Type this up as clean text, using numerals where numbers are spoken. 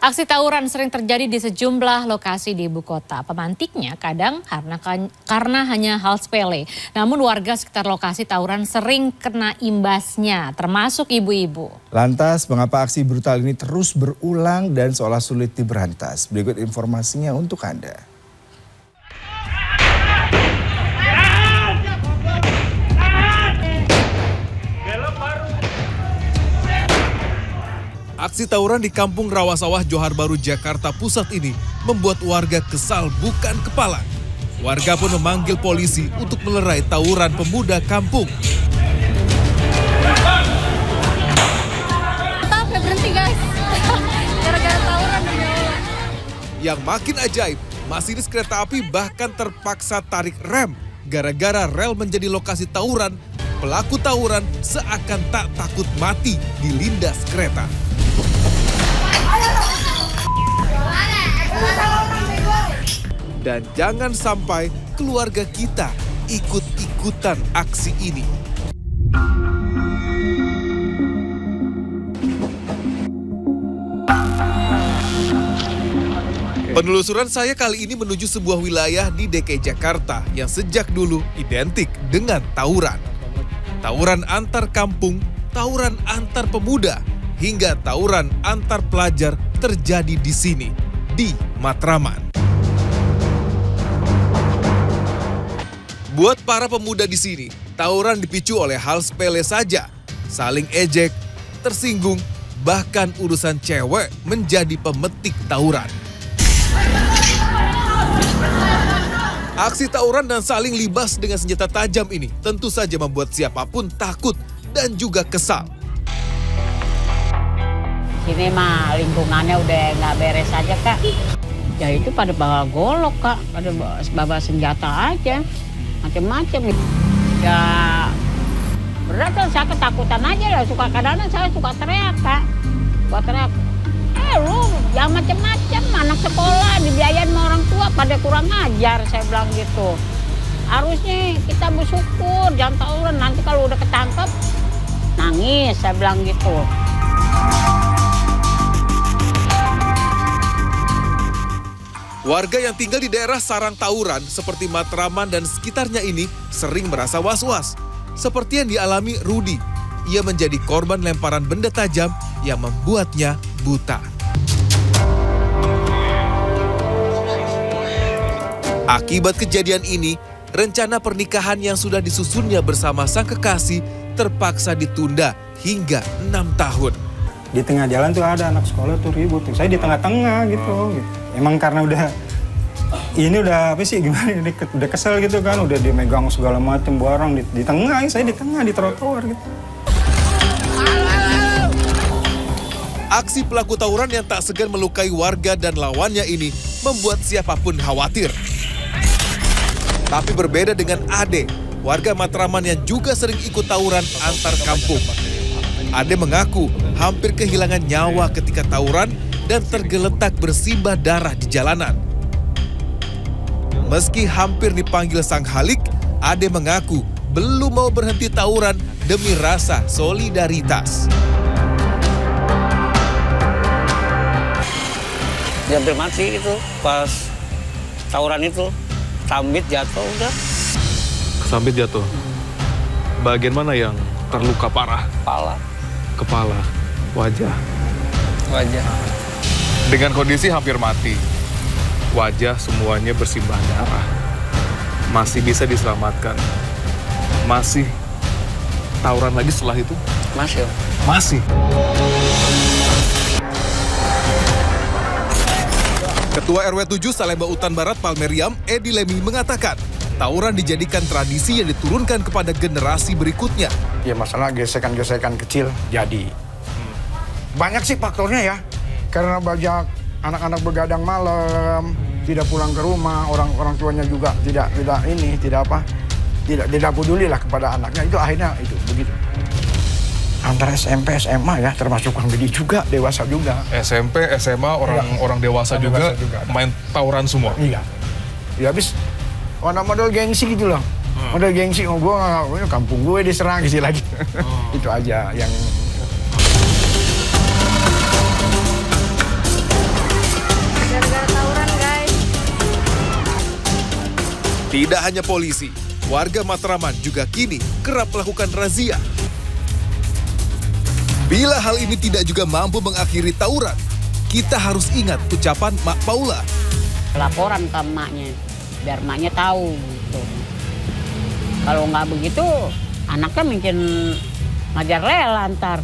Aksi tawuran sering terjadi di sejumlah lokasi di ibu kota. Pemantiknya kadang karena hanya hal sepele. Namun warga sekitar lokasi tawuran sering kena imbasnya, termasuk ibu-ibu. Lantas, mengapa aksi brutal ini terus berulang dan seolah sulit diberantas? Berikut informasinya untuk Anda. Aksi tawuran di Kampung Rawasawah, Johar Baru, Jakarta Pusat ini membuat warga kesal bukan kepala. Warga pun memanggil polisi untuk melerai tawuran pemuda kampung. Sampai berhenti guys, gara-gara tawuran. Yang makin ajaib, masinis kereta api bahkan terpaksa tarik rem. Gara-gara rel menjadi lokasi tawuran, pelaku tawuran seakan tak takut mati dilindas kereta. Dan jangan sampai keluarga kita ikut-ikutan aksi ini. Penelusuran saya kali ini menuju sebuah wilayah di DKI Jakarta yang sejak dulu identik dengan tawuran. Tawuran antar kampung, tawuran antar pemuda, hingga tawuran antar pelajar terjadi di sini, di Matraman. Buat para pemuda di sini, tawuran dipicu oleh hal sepele saja. Saling ejek, tersinggung, bahkan urusan cewek menjadi pemetik tawuran. Aksi tawuran dan saling libas dengan senjata tajam ini tentu saja membuat siapapun takut dan juga kesal. Sini mah lingkungannya udah nggak beres aja Kak. Ya itu pada bawa golok Kak, pada bawa senjata aja. Macam-macam. Ya berat kan, saya ketakutan aja lah. Kadang-kadang saya suka teriak Kak. Suka teriak. Lu jangan macam-macam, anak sekolah dibiayain sama orang tua pada kurang ajar, saya bilang gitu. Harusnya kita bersyukur, jangan tawuran, nanti kalau udah ketangkep nangis, saya bilang gitu. Warga yang tinggal di daerah sarang tawuran seperti Matraman dan sekitarnya ini sering merasa was-was. Seperti yang dialami Rudi, ia menjadi korban lemparan benda tajam yang membuatnya buta. Akibat kejadian ini, rencana pernikahan yang sudah disusunnya bersama sang kekasih terpaksa ditunda hingga 6 tahun. Di tengah jalan tuh ada anak sekolah tuh ribut, saya di tengah-tengah gitu. Emang karena udah apa sih gimana, udah kesel gitu kan, udah dimegang segala macam barang di tengah, saya di tengah di trotoar gitu. Aksi pelaku tawuran yang tak segan melukai warga dan lawannya ini membuat siapapun khawatir. Tapi berbeda dengan Ade, warga Matraman yang juga sering ikut tawuran antar kampung. Ade mengaku hampir kehilangan nyawa ketika tawuran dan tergeletak bersimbah darah di jalanan. Meski hampir dipanggil sang halik, Ade mengaku belum mau berhenti tawuran demi rasa solidaritas. Dia hampir mati itu pas tawuran itu. Sambit jatuh udah. Sambit jatuh. Bagian mana yang terluka parah? Kepala, wajah. Dengan kondisi hampir mati, wajah semuanya bersimbah darah. Masih bisa diselamatkan. Masih tawuran lagi setelah itu? Masih. Ketua RW 7 Salemba Utan Barat Palmeriam, Edi Lemi mengatakan, tawuran dijadikan tradisi yang diturunkan kepada generasi berikutnya. Ya masalah gesekan-gesekan kecil jadi. Banyak sih faktornya ya. Karena banyak anak-anak begadang malam, tidak pulang ke rumah, orang tuanya juga tidak peduli lah kepada anaknya. Itu akhirnya itu begitu. Antara SMP, SMA ya, termasuk orang gede juga, dewasa juga. SMP, SMA, orang dewasa juga main tawuran semua? Iya. Ya habis, model gengsi gitu loh. Model gengsi, gue kampung gue diserang gitu lagi. Itu aja yang Tidak hanya polisi, warga Matraman juga kini kerap melakukan razia. Bila hal ini tidak juga mampu mengakhiri tawuran, kita harus ingat ucapan Mak Paula. Laporan ke emaknya, biar emaknya tahu gitu. Kalau nggak begitu, anaknya mungkin ngajar rela ntar.